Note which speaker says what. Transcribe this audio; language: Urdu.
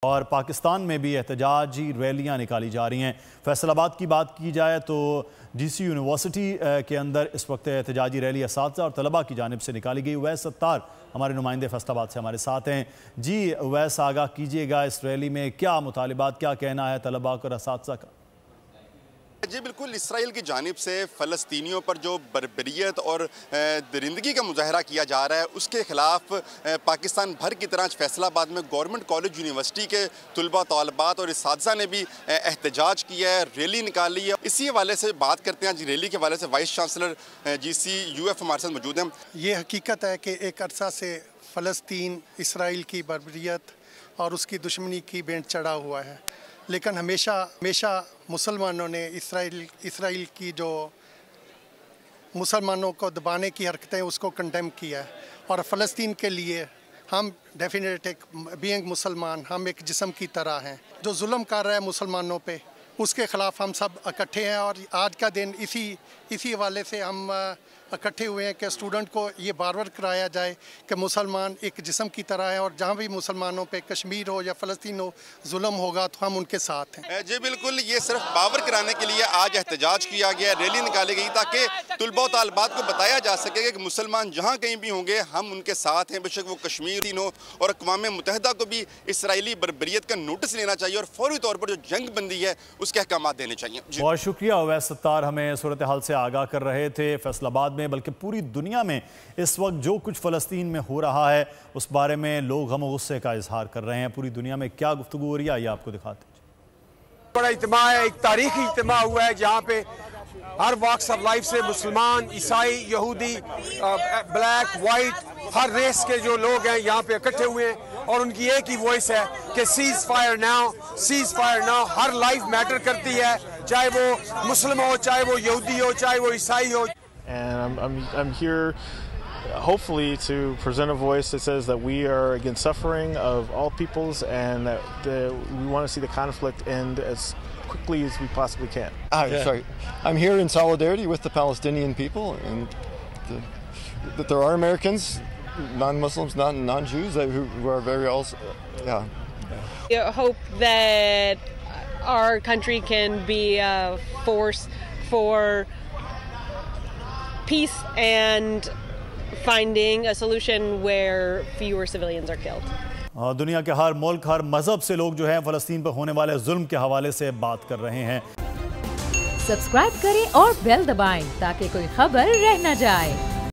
Speaker 1: اور پاکستان میں بھی احتجاجی ریلیاں نکالی جا رہی ہیں۔ فیصل آباد کی بات کی جائے تو ڈی سی یونیورسٹی کے اندر اس وقت احتجاجی ریلی اساتذہ اور طلباء کی جانب سے نکالی گئی۔ اویس ستار ہمارے نمائندے فیصل آباد سے ہمارے ساتھ ہیں۔ جی اویس، آگاہ کیجیے گا اس ریلی میں کیا مطالبات، کیا کہنا ہے طلباء اور اساتذہ کا؟
Speaker 2: جی بالکل، اسرائیل کی جانب سے فلسطینیوں پر جو بربریت اور درندگی کا مظاہرہ کیا جا رہا ہے اس کے خلاف پاکستان بھر کی طرح فیصل آباد میں گورنمنٹ کالج یونیورسٹی کے طلباء طالبات اور اساتذہ نے بھی احتجاج کیا ہے، ریلی نکالی ہے۔ اسی حوالے سے بات کرتے ہیں جی ریلی کے حوالے سے vice chancellor G C U F ہمارے ساتھ موجود ہیں۔
Speaker 3: یہ حقیقت ہے کہ ایک عرصہ سے فلسطین اسرائیل کی بربریت اور اس کی دشمنی کی بینٹ چڑھا ہوا ہے، لیکن ہمیشہ مسلمانوں نے اسرائیل کی جو مسلمانوں کو دبانے کی حرکتیں اس کو کنڈیم کیا ہے، اور فلسطین کے لیے ہم ڈیفینیٹ ایک بینگ مسلمان ہم ایک جسم کی طرح ہیں۔ جو ظلم کر رہا ہے مسلمانوں پہ اس کے خلاف ہم سب اکٹھے ہیں، اور آج کا دن اسی حوالے سے ہم اکٹھے ہوئے ہیں کہ اسٹوڈنٹ کو یہ بار بار کرایا جائے کہ مسلمان ایک جسم کی طرح ہے، اور جہاں بھی مسلمانوں پہ کشمیر ہو یا فلسطین ہو ظلم ہوگا تو ہم ان کے ساتھ ہیں۔
Speaker 2: جی بالکل، یہ صرف باور کرانے کے لیے آج احتجاج کیا گیا، ریلی نکالی گئی تاکہ طلباء و طالبات کو بتایا جا سکے کہ مسلمان جہاں کہیں بھی ہوں گے ہم ان کے ساتھ ہیں، بے شک وہ کشمیر ہو، اور اقوام متحدہ کو بھی اسرائیلی بربریت کا نوٹس لینا چاہیے اور فوری طور پر جو جنگ بندی ہے اس کے احکامات دینے چاہیے۔
Speaker 1: بہت شکریہ اویس ستار، ہمیں صورتحال سے آگاہ کر رہے تھے فیصل آباد میں، بلکہ پوری دنیا میں اس وقت جو کچھ فلسطین میں ہو رہا ہے اس بارے میں لوگ غم و غصے کا اظہار کر رہے ہیں۔ پوری دنیا میں کیا گفتگو ہو رہی ہے یہ آپ کو دکھاتے ہیں۔
Speaker 4: بڑا اجتماع ہے، ایک تاریخی اجتماع ہوا ہے جہاں پہ ہر واکس آف لائف سے مسلمان، عیسائی، یہودی، بلیک، وائٹ، ہر ریس کے جو لوگ ہیں یہاں پہ اکٹھے ہوئے ہیں، اور ان کی ایک ہی وائس ہے کہ cease fire now, cease fire now. Her life matter کرتی ہے، چاہے وہ مسلم ہو، چاہے وہ یہودی ہو، چاہے وہ عیسائی ہو۔
Speaker 5: And I'm here hopefully to present a voice that says that we are against suffering of all peoples and that we want to see the conflict end as quickly as we possibly can.
Speaker 6: Sorry. I'm here in solidarity with the Palestinian people, and that there are Americans, non-Muslims, non-Jews who are very also,
Speaker 7: I hope that our country can be a force for peace and finding a solution where fewer civilians are killed.
Speaker 1: دنیا کے ہر ملک، ہر مذہب سے لوگ جو ہیں فلسطین پر ہونے والے ظلم کے حوالے سے بات کر رہے ہیں۔
Speaker 8: سبسکرائب کریں اور بیل دبائیں تاکہ کوئی خبر رہ نہ جائے۔